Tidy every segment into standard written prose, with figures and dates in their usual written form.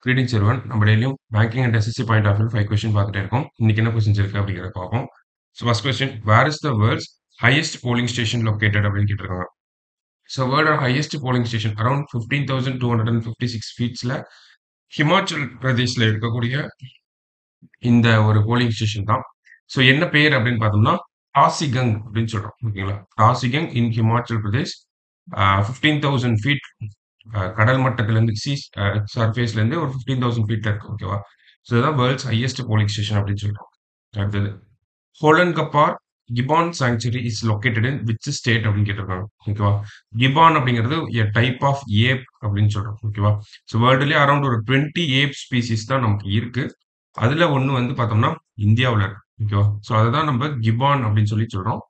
Greetings everyone. நம்ம டெய்லியும் banking and SSC point of view 5 question பார்த்துட்டே இருக்கோம். இன்னைக்கு என்ன கொஸ்டின்ஸ் இருக்கு அப்படிங்கிறத பார்ப்போம். So first question, where is the world's highest polling station located அப்படின்னு கேட்டிருக்காங்க. ஸோ வேர்ல்டோட ஹையஸ்ட் போலிங் ஸ்டேஷன் அரௌண்ட் 15,256 ஃபீட்ஸ்ல ஹிமாச்சல் பிரதேஷ்ல இருக்கக்கூடிய இந்த ஒரு போலிங் ஸ்டேஷன் தான். ஸோ என்ன பேர் அப்படின்னு பார்த்தோம்னா டாசிகங் அப்படின்னு சொல்றோம். ஓகேங்களா? டாசிகங் இன் ஹிமாச்சல் பிரதேஷ். 15,000 ஃபீட் கடல் மட்டத்திலேருந்து சர்ஃபேஸ்லேருந்து ஒரு 15,000 ஃபீட்ல இருக்கு. ஓகேவா? ஸோ இதுதான் வேர்ல்ட்ஸ் ஹையஸ்ட் போலிங் ஸ்டேஷன் அப்படின்னு சொல்றோம். அடுத்தது, Hollongapar gibbon sanctuary is located in which state அப்படின்னு கேட்டிருக்காங்க. ஓகேவா? கிபான் அப்படிங்கிறது எ டைப் ஆஃப் ஏப் அப்படின்னு சொல்றோம். ஓகேவா? ஸோ வேர்ல்டுலேயே அரௌண்ட் ஒரு 20 ஏப் ஸ்பீசிஸ் தான் நமக்கு இருக்கு. அதுல ஒண்ணு வந்து பார்த்தோம்னா இந்தியாவுல இருக்கு. ஓகேவா? ஸோ அதுதான் நம்ம கிபான் அப்படின்னு சொல்லி சொல்றோம்.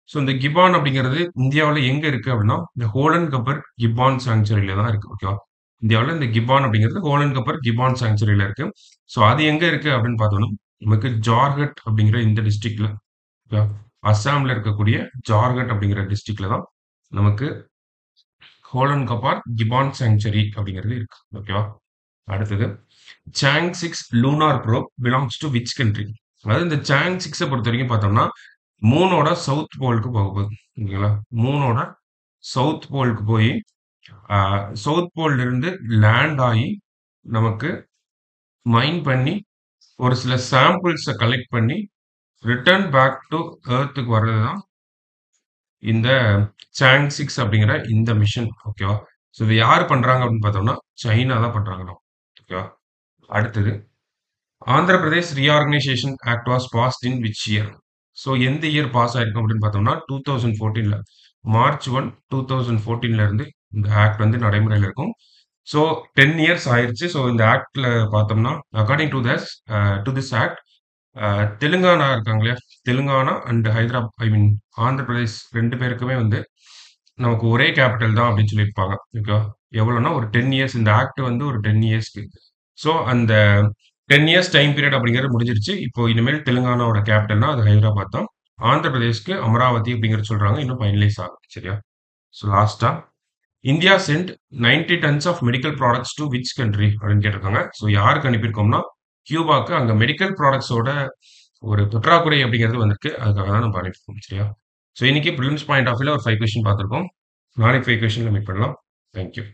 ஸோ இந்த கிபான் அப்படிங்கிறது இந்தியாவுல எங்க இருக்கு அப்படின்னா, இந்த ஹோலன் கப்பர் கிபான் சாங்சுரியில தான் இருக்கு. ஓகேவா? இந்தியாவுல இந்த கிபான் அப்படிங்கிறது ஹோலன் கப்பர் கிபான் சாங்சுரியில இருக்கு. ஸோ அது எங்க இருக்கு அப்படின்னு பார்த்தோம்னா, நமக்கு ஜார்ஹட் அப்படிங்கிற இந்த டிஸ்ட்ரிக்ட்ல, ஓகேவா? அஸ்ஸாம்ல இருக்கக்கூடிய ஜார்ஹட் அப்படிங்கிற டிஸ்ட்ரிக்ட்ல தான் நமக்கு ஹோலன் கப்பார் கிபான் சாங்சுரி அப்படிங்கிறது இருக்கு. ஓகேவா? அடுத்தது, song 6 lunar probe belongs to which country? அதாவது இந்த சாங் 6 பொறுத்த வரைக்கும் பார்த்தோம்னா மூனோட சவுத் போலுக்கு போக போகுது. ஓகேங்களா? மூனோட சவுத் போலுக்கு போய் சவுத் போல்ல இருந்து லேண்ட் ஆகி நமக்கு மைன் பண்ணி ஒரு சில சாம்பிள்ஸை கலெக்ட் பண்ணி ரிட்டர்ன் பேக் டு எர்த்துக்கு வர்றது தான் இந்த சாங் 6 அப்படிங்கிற இந்த மிஷன். ஓகேவா? ஸோ இது யார் பண்றாங்க அப்படின்னு பார்த்தோம்னா சைனா தான் பண்றாங்க. ஓகேவா? அடுத்தது, Andhra Pradesh reorganisation act was past in which year? So எந்த இயர் பாஸ் ஆயிருக்கும் அப்படின்னு பார்த்தோம்னா 2014ல மார்ச் 1 2014ல இருந்து இந்த ஆக்ட் வந்து நடைமுறையில் இருக்கும். ஸோ 10 இயர்ஸ் ஆயிருச்சு. ஸோ இந்த ஆக்ட்ல பார்த்தோம்னா according to this act, Telangana இருக்காங்க இல்லையா, தெலுங்கானா அண்ட் ஹைதராபாத், ஐ மீன் ஆந்திர பிரதேஷ் ரெண்டு பேருக்குமே வந்து நமக்கு ஒரே கேபிட்டல் தான் அப்படின்னு சொல்லியிருப்பாங்க. ஓகேவா? எவ்வளோன்னா ஒரு 10 இயர்ஸ், இந்த ஆக்ட் வந்து ஒரு 10 இயர்ஸ்க்கு. ஸோ அந்த 10 இயர்ஸ் டைம் பீரியட் அப்படிங்கிறது முடிஞ்சிருச்சு. இப்போ இனிமேல் தெலுங்கானாவோட கேபிட்டல்னா அது ஹைதராபாத் தான். ஆந்திர பிரதேஷ்க்கு அமராவதி அப்படிங்கிறது சொல்றாங்க. இன்னும் ஃபைனலைஸ் ஆகும். சரியா? ஸோ லாஸ்டா, India sent 90 tons of medical products to which country அப்படின்னு கேட்டிருக்காங்க. ஸோ யாருக்கு அனுப்பியிருக்கோம்னா கியூபாக்கு. அங்க மெடிக்கல் ப்ராடக்ட்ஸோட ஒரு பற்றாக்குறை அப்படிங்கிறது வந்திருக்கு. அதுக்காக தான் நம்ம அனுப்பியிருக்கோம். சரியா? ஸோ இன்னைக்கு ப்ரிலிம்ஸ் பாயிண்ட் ஆஃப் வியூல ஒரு 5 கொஸ்டின் பார்த்துருக்கோம். நாளைக்கு 5 கொஸ்டின்ல மீட் பண்ணலாம். தேங்க்யூ.